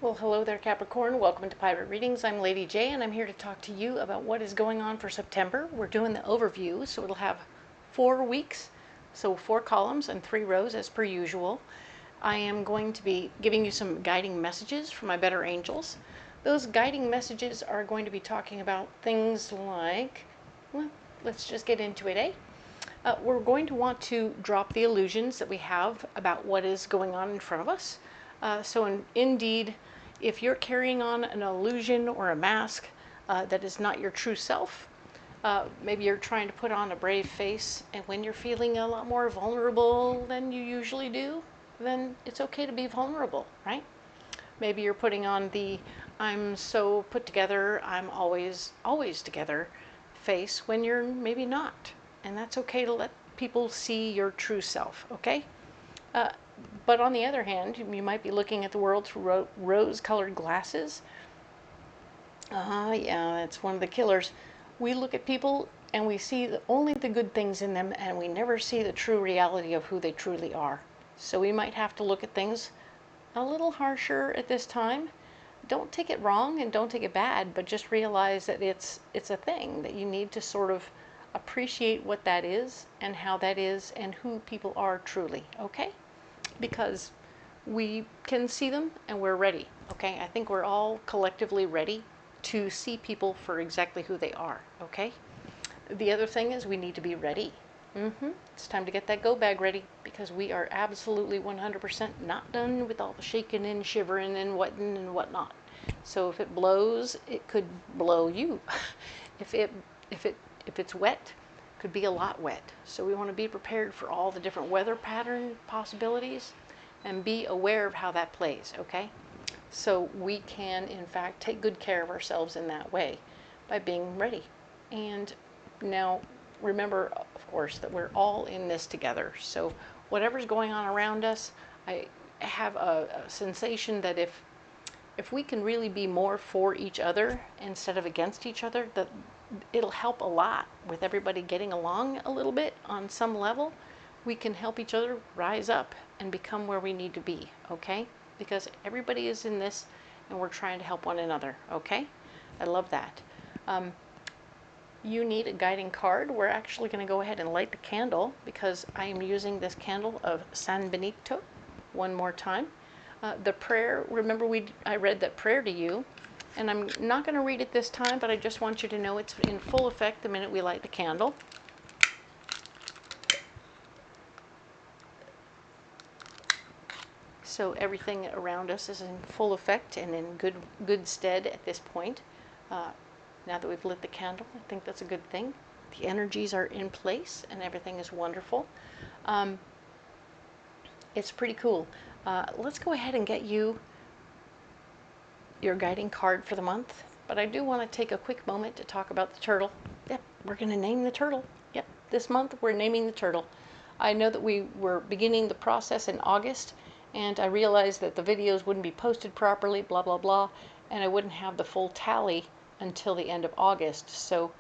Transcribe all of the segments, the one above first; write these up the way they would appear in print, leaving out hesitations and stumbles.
Well, hello there, Capricorn. Welcome to Pirate Readings. I'm Lady J, and I'm here to talk to you about what is going on for September. We're doing the overview, so it'll have 4 weeks, so 4 columns and 3 rows as per usual. I am going to be giving you some guiding messages from my better angels. Those guiding messages are going to be talking about things like, well, let's just get into it, we're going to want to drop the illusions that we have about what is going on in front of us. Indeed, if you're carrying on an illusion or a mask that is not your true self, maybe you're trying to put on a brave face, and when you're feeling a lot more vulnerable than you usually do, then it's okay to be vulnerable, right? Maybe you're putting on the I'm so put together, I'm always together face when you're maybe not. And that's okay to let people see your true self, okay? But on the other hand, you might be looking at the world through rose-colored glasses. Yeah, that's one of the killers. We look at people and we see only the good things in them, and we never see the true reality of who they truly are. So we might have to look at things a little harsher at this time. Don't take it wrong and don't take it bad, but just realize that it's a thing that you need to sort of appreciate what that is and how that is and who people are truly, okay? Because we can see them and we're ready, okay? I think we're all collectively ready to see people for exactly who they are, okay? The other thing is we need to be ready. It's time to get that go bag ready, because we are absolutely 100% not done with all the shaking and shivering and whatnot. So if it blows, it could blow you. If it's wet, it could be a lot wet. So we want to be prepared for all the different weather pattern possibilities and be aware of how that plays, okay? So we can, in fact, take good care of ourselves in that way by being ready. And now, remember, of course, that we're all in this together. So whatever's going on around us, I have a sensation that if we can really be more for each other instead of against each other, that it'll help a lot with everybody getting along a little bit on some level. We can help each other rise up and become where we need to be, okay? Because everybody is in this and we're trying to help one another, okay? I love that. You need a guiding card. We're actually going to go ahead and light the candle, because I am using this candle of San Benito one more time. The prayer, remember I read that prayer to you, and I'm not going to read it this time, but I just want you to know it's in full effect the minute we light the candle. So everything around us is in full effect and in good stead at this point. Now that we've lit the candle, I think that's a good thing. The energies are in place and everything is wonderful. It's pretty cool. Let's go ahead and get you your guiding card for the month. But I do want to take a quick moment to talk about the turtle. Yep, we're going to name the turtle. Yep, this month we're naming the turtle. I know that we were beginning the process in August, and I realized that the videos wouldn't be posted properly, blah, blah, blah, and I wouldn't have the full tally until the end of August. So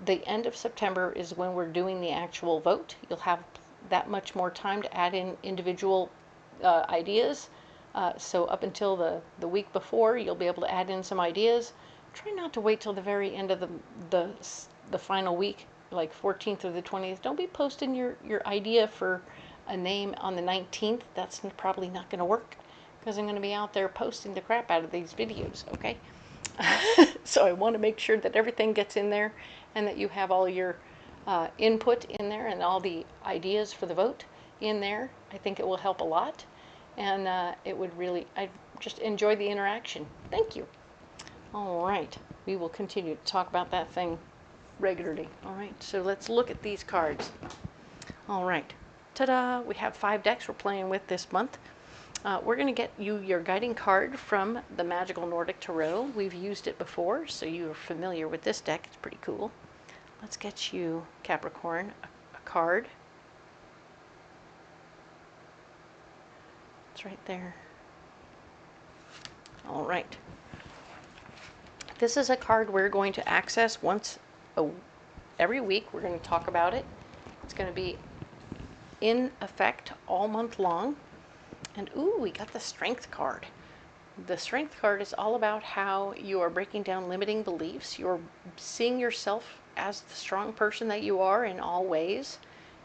the end of September is when we're doing the actual vote. You'll have that much more time to add in individual ideas. So up until the week before, you'll be able to add in some ideas. Try not to wait till the very end of the final week, like 14th or the 20th. Don't be posting your idea for a name on the 19th. That's probably not going to work, because I'm going to be out there posting the crap out of these videos, okay? So I want to make sure that everything gets in there and that you have all your input in there and all the ideas for the vote in there. I think it will help a lot, and it would really, I just enjoy the interaction. Thank you. All right, we will continue to talk about that thing regularly. All right, so let's look at these cards. All right, ta-da, we have 5 decks we're playing with this month. We're going to get you your guiding card from the Magical Nordic Tarot. We've used it before, so you're familiar with this deck. It's pretty cool. Let's get you, Capricorn, a card. It's right there. All right. This is a card we're going to access every week. We're going to talk about it. It's going to be in effect all month long. And ooh, we got the Strength card. The Strength card is all about how you are breaking down limiting beliefs. You're seeing yourself as the strong person that you are in all ways.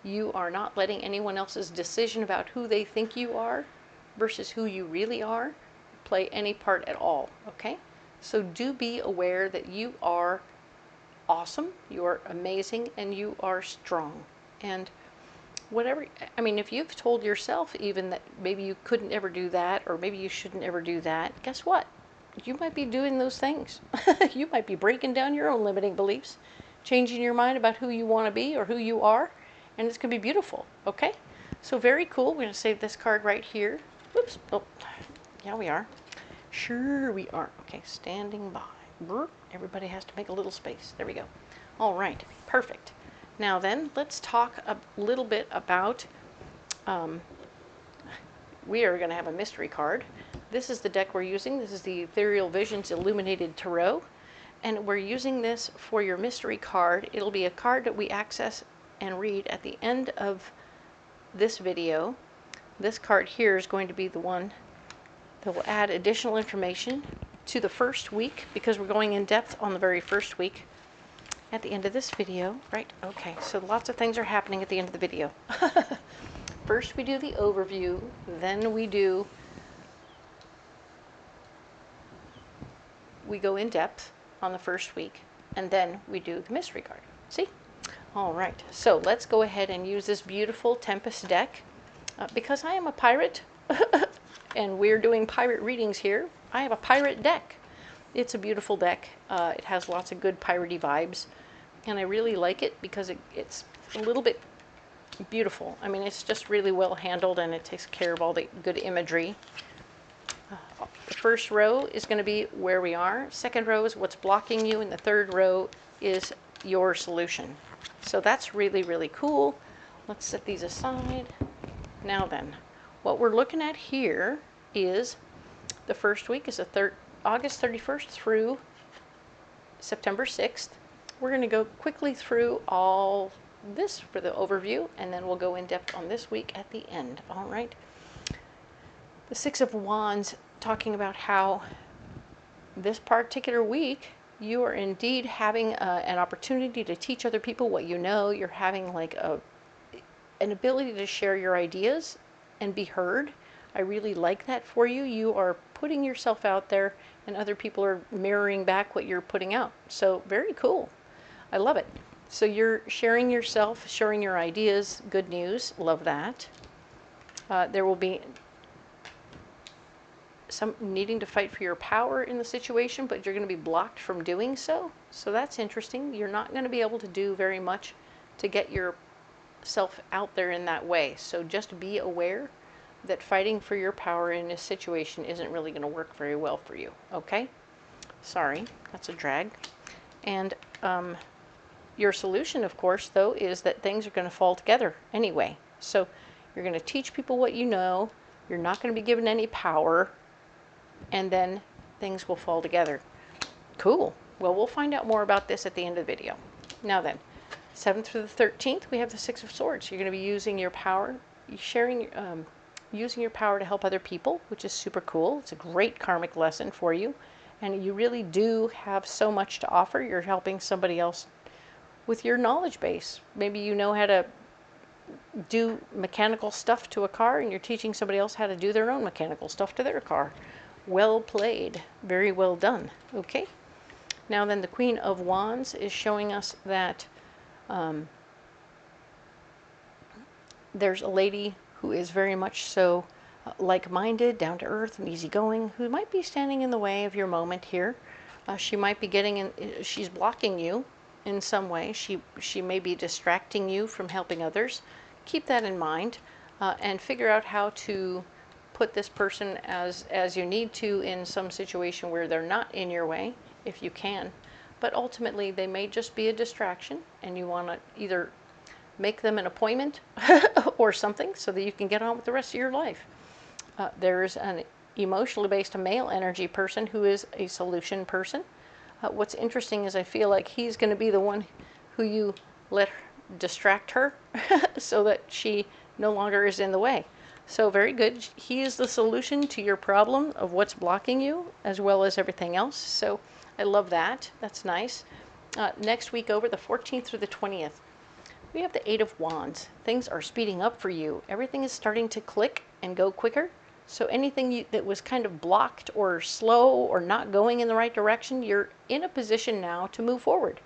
You are not letting anyone else's decision about who they think you are versus who you really are play any part at all, okay? So do be aware that you are awesome, you are amazing, and you are strong. And whatever, I mean, if you've told yourself even that maybe you couldn't ever do that, or maybe you shouldn't ever do that, guess what? You might be doing those things. You might be breaking down your own limiting beliefs, changing your mind about who you want to be or who you are, and it's going to be beautiful, okay? So very cool. We're going to save this card right here. Whoops. Oh, yeah, we are. Sure we are. Okay, standing by. Everybody has to make a little space. There we go. All right, perfect. Now then, let's talk a little bit about, we are going to have a mystery card. This is the deck we're using. This is the Ethereal Visions Illuminated Tarot. And we're using this for your mystery card. It'll be a card that we access and read at the end of this video. This card here is going to be the one that will add additional information to the first week, because we're going in depth on the very first week at the end of this video, right? Okay, so lots of things are happening at the end of the video. First we do the overview, then we go in depth on the first week, and then we do the mystery card. See? All right, so let's go ahead and use this beautiful Tempest deck. Because I am a pirate, and we're doing pirate readings here, I have a pirate deck. It's a beautiful deck. It has lots of good piratey vibes, and I really like it because it's a little bit beautiful. I mean, it's just really well handled, and it takes care of all the good imagery. The first row is going to be where we are. Second row is what's blocking you, and the third row is your solution. So that's really, really cool. Let's set these aside. Now then, what we're looking at here is the first week is August 31st through September 6th. We're going to go quickly through all this for the overview, and then we'll go in depth on this week at the end. All right. The Six of Wands, talking about how this particular week you are indeed having an opportunity to teach other people what you know. You're having like an ability to share your ideas and be heard. I really like that for you. You are putting yourself out there, and other people are mirroring back what you're putting out. So very cool. I love it. So you're sharing yourself, sharing your ideas. Good news. Love that. There will be some needing to fight for your power in the situation, but you're going to be blocked from doing so. So that's interesting. You're not going to be able to do very much to get yourself out there in that way. So just be aware that fighting for your power in this situation isn't really going to work very well for you. Okay? Sorry, that's a drag. And your solution, of course, though, is that things are going to fall together anyway. So you're going to teach people what you know. You're not going to be given any power. And then things will fall together. Cool. Well, we'll find out more about this at the end of the video. Now then, 7th through the 13th, we have the Six of Swords. You're going to be using your power, using your power to help other people, which is super cool. It's a great karmic lesson for you. And you really do have so much to offer. You're helping somebody else with your knowledge base. Maybe you know how to do mechanical stuff to a car, and you're teaching somebody else how to do their own mechanical stuff to their car. Well played. Very well done. Okay. Now then, the Queen of Wands is showing us that there's a lady who is very much so like-minded, down-to-earth, and easygoing, who might be standing in the way of your moment here. She might be getting in, she's blocking you in some way. She may be distracting you from helping others. Keep that in mind, and figure out how to put this person as you need to in some situation where they're not in your way, if you can. But ultimately, they may just be a distraction, and you want to either make them an appointment or something so that you can get on with the rest of your life. There's an emotionally based male energy person who is a solution person. What's interesting is I feel like he's going to be the one who you let distract her so that she no longer is in the way. So very good. He is the solution to your problem of what's blocking you, as well as everything else. So I love that. That's nice. Next week over, the 14th through the 20th, we have the Eight of Wands. Things are speeding up for you. Everything is starting to click and go quicker. So anything that was kind of blocked or slow or not going in the right direction, you're in a position now to move forward.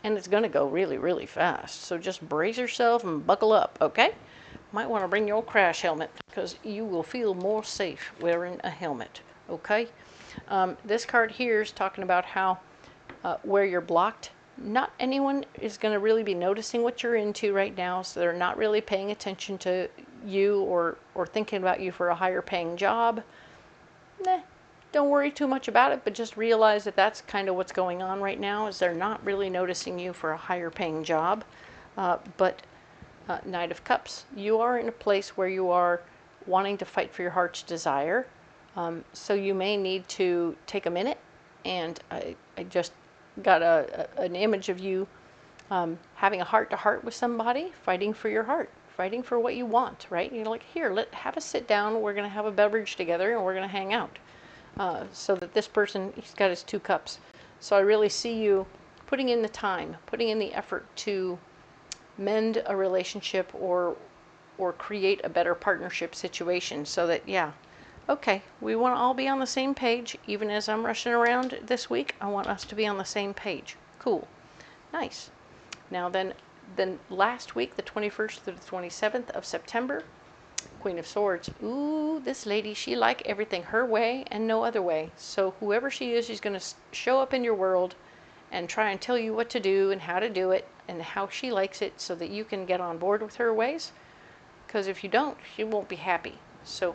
And it's going to go really, really fast. So just brace yourself and buckle up, okay? Might want to bring your crash helmet because you will feel more safe wearing a helmet, okay? This card here is talking about how where you're blocked, not anyone is going to really be noticing what you're into right now, so they're not really paying attention to you or thinking about you for a higher paying job. Don't worry too much about it, but just realize that that's kind of what's going on right now, is they're not really noticing you for a higher paying job. Knight of Cups, you are in a place where you are wanting to fight for your heart's desire. So you may need to take a minute, and I just got an image of you having a heart-to-heart with somebody, fighting for your heart, fighting for what you want, right? You're like, here, have a sit down, we're going to have a beverage together, and we're going to hang out. So that this person, he's got his 2 cups. So I really see you putting in the time, putting in the effort to mend a relationship or create a better partnership situation, so that, yeah, okay, we want to all be on the same page. Even as I'm rushing around this week, I want us to be on the same page. Cool. Nice. Now then last week, the 21st through the 27th of September, Queen of Swords. Ooh, this lady, she like everything her way and no other way. So whoever she is, she's going to show up in your world and try and tell you what to do and how to do it and how she likes it, so that you can get on board with her ways. Because if you don't, she won't be happy. So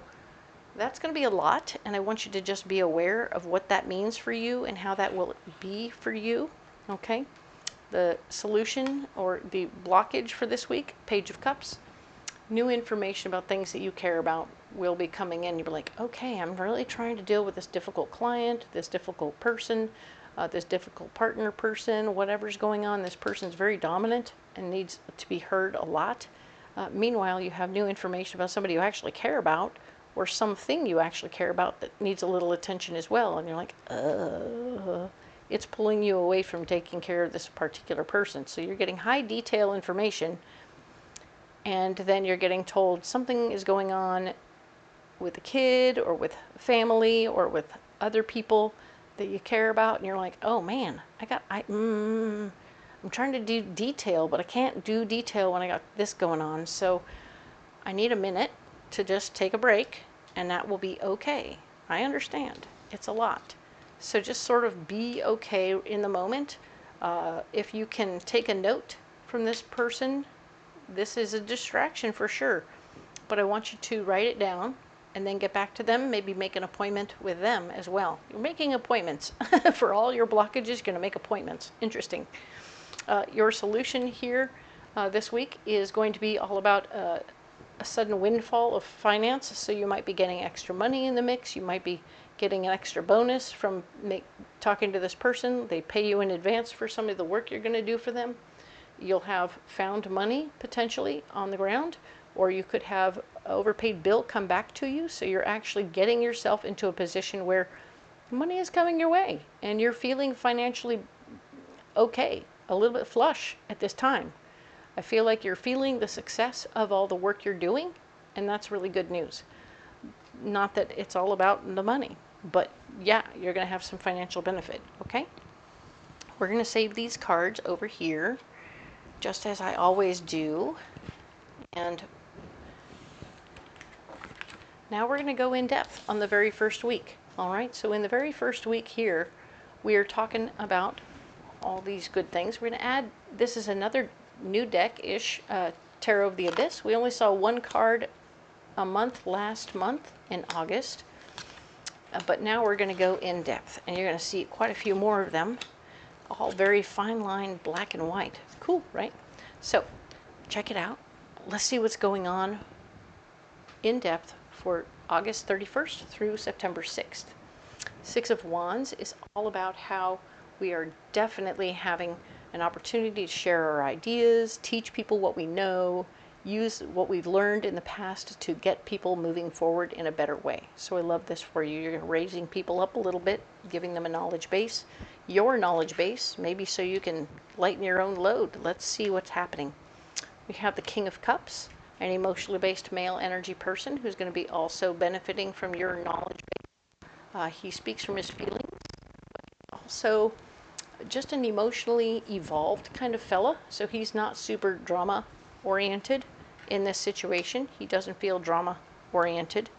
that's going to be a lot, and I want you to just be aware of what that means for you and how that will be for you, okay? The solution or the blockage for this week, Page of Cups. New information about things that you care about will be coming in. You'll be like, okay, I'm really trying to deal with this difficult client, this difficult person, this difficult partner person, whatever's going on. This person's very dominant and needs to be heard a lot. Meanwhile, you have new information about somebody you actually care about, or something you actually care about that needs a little attention as well. And you're like, it's pulling you away from taking care of this particular person. So you're getting high detail information, and then you're getting told something is going on with a kid or with family or with other people that you care about, and you're like, oh man, I'm trying to do detail, but I can't do detail when I got this going on. So I need a minute to just take a break, and that will be okay. I understand. It's a lot. So just sort of be okay in the moment. If you can take a note from this person, this is a distraction for sure, but I want you to write it down and then get back to them, maybe make an appointment with them as well. You're making appointments. For all your blockages, you're going to make appointments. Interesting. Your solution here this week is going to be all about a sudden windfall of finance. So you might be getting extra money in the mix. You might be getting an extra bonus from talking to this person. They pay you in advance for some of the work you're going to do for them. You'll have found money potentially on the ground, or you could have an overpaid bill come back to you. So you're actually getting yourself into a position where money is coming your way and you're feeling financially okay, a little bit flush at this time. I feel like you're feeling the success of all the work you're doing, and that's really good news. Not that it's all about the money, but yeah, you're going to have some financial benefit, okay? We're going to save these cards over here, just as I always do. And now we're going to go in depth on the very first week. All right, so in the very first week here, we are talking about all these good things. We're going to add, this is another new deck-ish, Tarot of the Abyss. We only saw one card a month last month in August, but now we're going to go in depth, and you're going to see quite a few more of them, all very fine line, black and white. Cool, right? So check it out. Let's see what's going on in depth for August 31st through September 6th. Six of Wands is all about how we are definitely having an opportunity to share our ideas, teach people what we know, use what we've learned in the past to get people moving forward in a better way. So I love this for you. You're raising people up a little bit, giving them a knowledge base, your knowledge base, maybe so you can lighten your own load. Let's see what's happening. We have the King of Cups, an emotionally based male energy person who's going to be also benefiting from your knowledge base. He speaks from his feelings, also just an emotionally evolved kind of fella. So he's not super drama oriented in this situation. He doesn't feel drama oriented.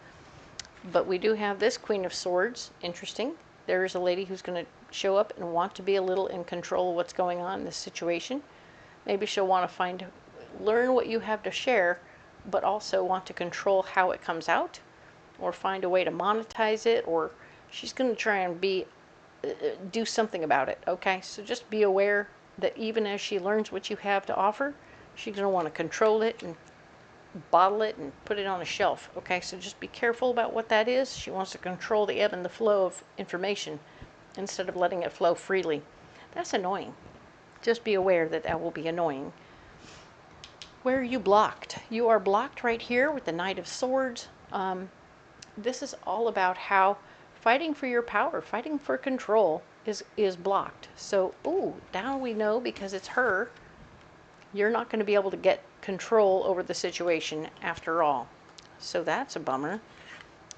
But we do have this Queen of Swords. Interesting. There is a lady who's going to show up and want to be a little in control of what's going on in this situation. Maybe she'll want to learn what you have to share, but also want to control how it comes out, or find a way to monetize it, or she's going to try and do something about it. Okay, so just be aware that even as she learns what you have to offer, she's going to want to control it and bottle it and put it on a shelf. Okay, so just be careful about what that is. She wants to control the ebb and the flow of information instead of letting it flow freely. That's annoying. Just be aware that that will be annoying. Where are you blocked? You are blocked right here with the Knight of Swords. This is all about how fighting for your power, fighting for control is blocked. So, now we know, because it's her, you're not going to be able to get control over the situation after all. So that's a bummer,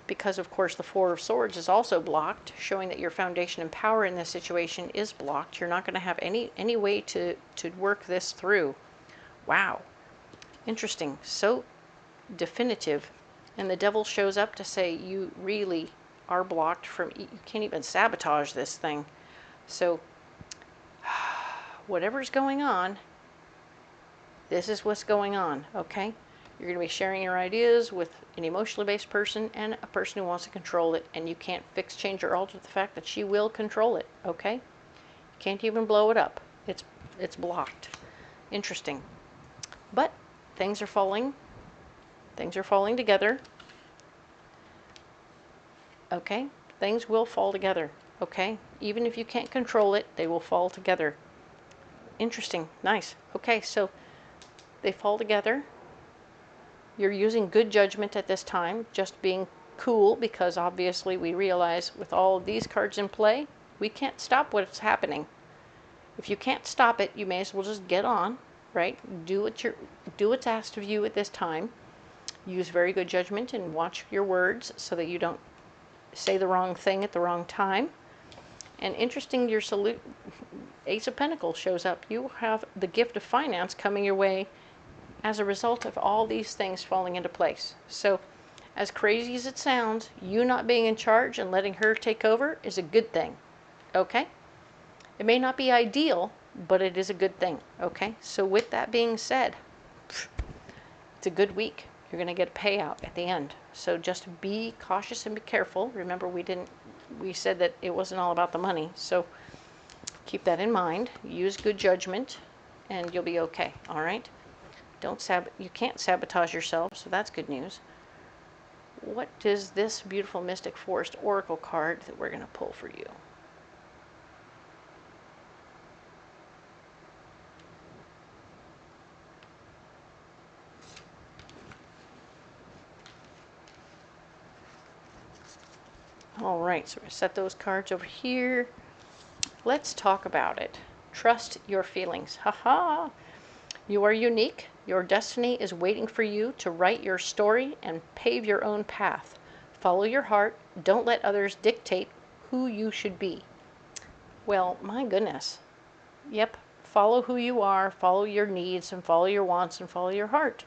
because of course the Four of Swords is also blocked, showing that your foundation and power in this situation is blocked. You're not going to have any way to work this through. Wow. Interesting. So definitive. And the Devil shows up to say you really are blocked from, you can't even sabotage this thing. So whatever's going on, this is what's going on, okay? You're going to be sharing your ideas with an emotionally based person and a person who wants to control it, and you can't fix, change, or alter the fact that she will control it, okay? You can't even blow it up. It's blocked. Interesting. But things are falling together. Okay? Things will fall together, okay? Even if you can't control it, they will fall together. Interesting. Nice. Okay, so they fall together. You're using good judgment at this time, just being cool, because obviously we realize with all of these cards in play, we can't stop what's happening. If you can't stop it, you may as well just get on, right? Do what's asked of you at this time. Use very good judgment and watch your words so that you don't say the wrong thing at the wrong time. And interesting, your Ace of Pentacles shows up. You have the gift of finance coming your way as a result of all these things falling into place. So, as crazy as it sounds, you not being in charge and letting her take over is a good thing, okay? It may not be ideal, but it is a good thing, okay? So with that being said, it's a good week. You're going to get a payout at the end. So just be cautious and be careful. Remember, we said that it wasn't all about the money. So keep that in mind. Use good judgment and you'll be okay, all right? You can't sabotage yourself, so that's good news. What is this beautiful Mystic Forest Oracle card that we're going to pull for you? All right, so we're going to set those cards over here. Let's talk about it. Trust your feelings. Haha! You are unique. Your destiny is waiting for you to write your story and pave your own path. Follow your heart. Don't let others dictate who you should be. Well, my goodness. Yep, follow who you are, follow your needs, and follow your wants, and follow your heart.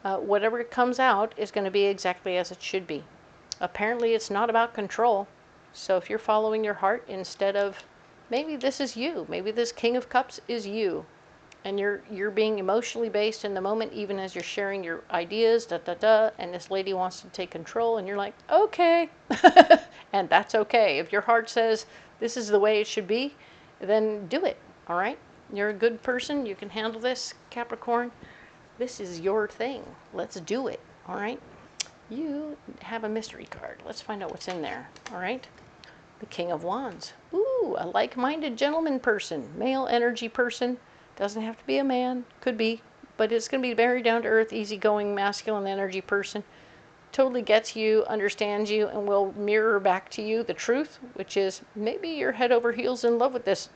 Whatever comes out is going to be exactly as it should be. Apparently, it's not about control. So if you're following your heart instead of, maybe this is you, maybe this King of Cups is you, and you're being emotionally based in the moment, even as you're sharing your ideas, and this lady wants to take control, and you're like, okay, and that's okay. If your heart says this is the way it should be, then do it, all right? You're a good person. You can handle this, Capricorn. This is your thing. Let's do it, all right? You have a mystery card. Let's find out what's in there, all right? The King of Wands. Ooh, a like-minded gentleman person, male energy person. Doesn't have to be a man. Could be. but it's going to be very down to earth, easygoing, masculine energy person. Totally gets you, understands you, and will mirror back to you the truth, which is maybe you're head over heels in love with this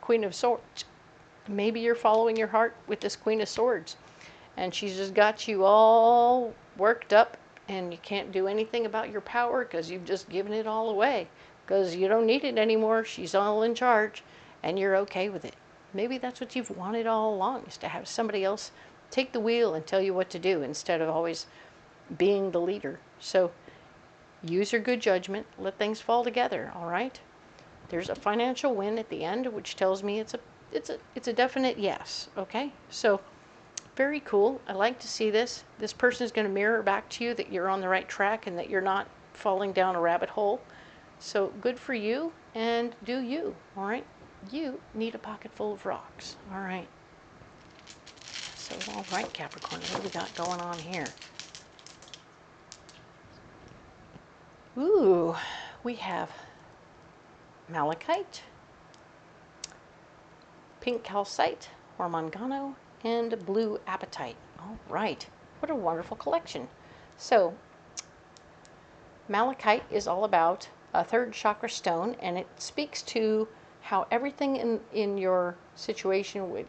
Queen of Swords. Maybe you're following your heart with this Queen of Swords, and she's just got you all worked up, and you can't do anything about your power because you've just given it all away because you don't need it anymore. She's all in charge, and you're okay with it. Maybe that's what you've wanted all along, is to have somebody else take the wheel and tell you what to do instead of always being the leader. So use your good judgment, let things fall together, all right? There's a financial win at the end, which tells me it's a definite yes, okay? So very cool. I like to see this. This person is going to mirror back to you that you're on the right track and that you're not falling down a rabbit hole. So good for you, and do you, all right? You need a pocket full of rocks, all right? So, all right, Capricorn, what do we got going on here? Ooh, we have malachite, pink calcite, hormongano, and blue apatite. All right, what a wonderful collection. So, malachite is all about a third chakra stone, and it speaks to how everything in your situation would,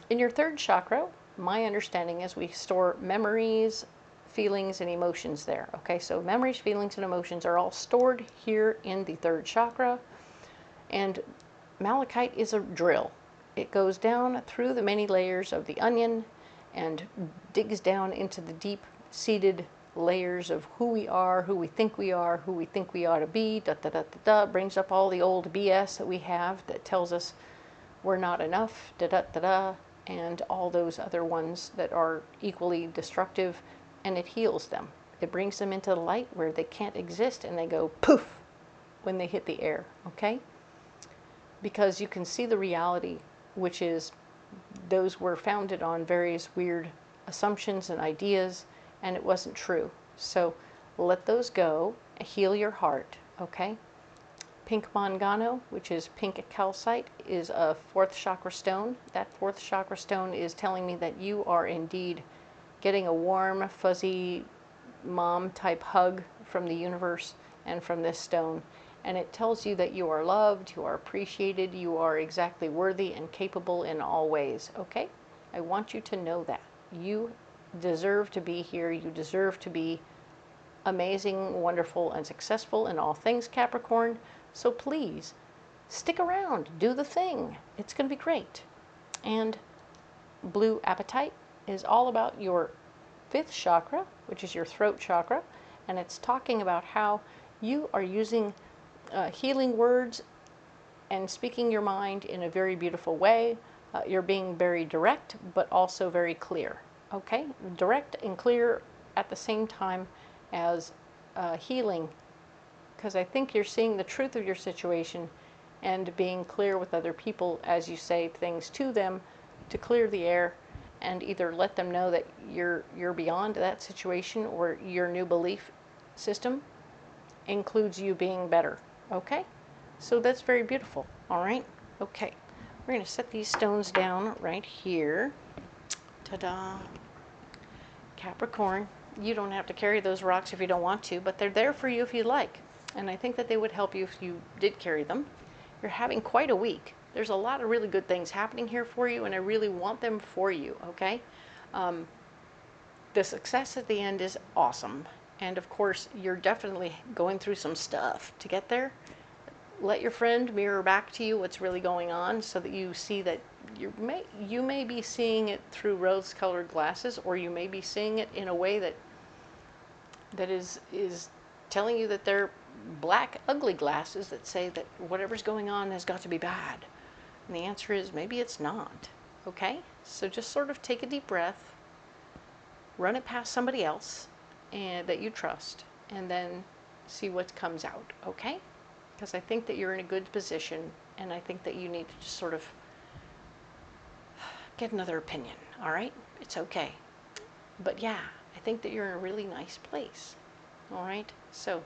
in your third chakra, my understanding is we store memories, feelings, and emotions there. Okay, so memories, feelings, and emotions are all stored here in the third chakra, and malachite is a drill. It goes down through the many layers of the onion and digs down into the deep-seated layers of who we are, who we think we are, who we think we ought to be, brings up all the old BS that we have that tells us we're not enough, and all those other ones that are equally destructive, and it heals them. It brings them into the light where they can't exist, and they go poof when they hit the air, okay? Because you can see the reality, which is those were founded on various weird assumptions and ideas, and it wasn't true. So let those go, heal your heart, okay? Pink mangano, which is pink calcite, is a fourth chakra stone. That fourth chakra stone is telling me that you are indeed getting a warm, fuzzy, mom-type hug from the universe and from this stone. And it tells you that you are loved, you are appreciated, you are exactly worthy and capable in all ways, okay? I want you to know that. You deserve to be here. You deserve to be amazing, wonderful, and successful in all things, Capricorn. So please, stick around. Do the thing. It's going to be great. And blue apatite is all about your fifth chakra, which is your throat chakra, and it's talking about how you are using healing words and speaking your mind in a very beautiful way. You're being very direct, but also very clear. Okay? Direct and clear at the same time as healing, because I think you're seeing the truth of your situation and being clear with other people as you say things to them to clear the air and either let them know that you're beyond that situation, or your new belief system includes you being better. Okay? So that's very beautiful. All right? Okay. We're going to set these stones down right here. Ta-da. Capricorn, you don't have to carry those rocks if you don't want to, but they're there for you if you like. And I think that they would help you if you did carry them. You're having quite a week. There's a lot of really good things happening here for you, and I really want them for you, okay? The success at the end is awesome. And of course, you're definitely going through some stuff to get there. Let your friend mirror back to you what's really going on so that you see that you may be seeing it through rose-colored glasses, or you may be seeing it in a way that is telling you that they're black, ugly glasses that say that whatever's going on has got to be bad. And the answer is maybe it's not. Okay? So just sort of take a deep breath, run it past somebody else and that you trust, and then see what comes out. Okay? Because I think that you're in a good position, and I think that you need to just sort of get another opinion, all right? It's okay. But yeah, I think that you're in a really nice place, all right? So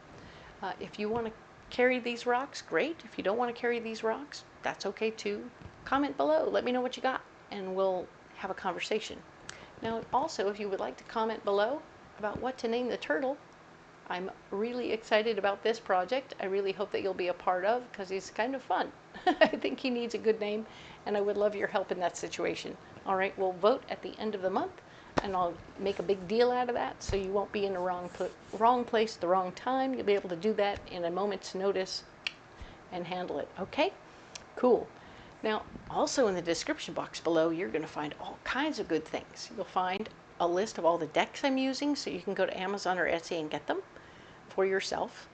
if you want to carry these rocks, great. If you don't want to carry these rocks, that's okay too. Comment below. Let me know what you got, and we'll have a conversation. Now, also, if you would like to comment below about what to name the turtle, I'm really excited about this project. I really hope that you'll be a part of, because he's kind of fun. I think he needs a good name, and I would love your help in that situation. All right, we'll vote at the end of the month, and I'll make a big deal out of that, so you won't be in the wrong place at the wrong time. You'll be able to do that in a moment's notice and handle it. Okay? Cool. Now, also in the description box below, you're going to find all kinds of good things. You'll find a list of all the decks I'm using, so you can go to Amazon or Etsy and get them for yourself.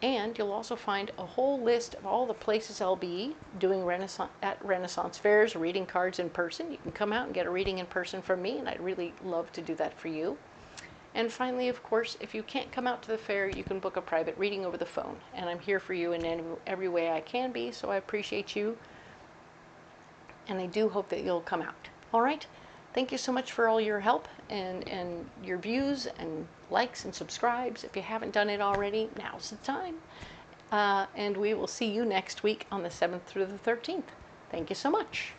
And you'll also find a whole list of all the places I'll be doing Renaissance fairs, reading cards in person. You can come out and get a reading in person from me, and I'd really love to do that for you. And finally, of course, if you can't come out to the fair, you can book a private reading over the phone. And I'm here for you in every way I can be, so I appreciate you. And I do hope that you'll come out. All right? Thank you so much for all your help and your views and likes and subscribes. If you haven't done it already, now's the time. And we will see you next week on the 7th through the 13th. Thank you so much.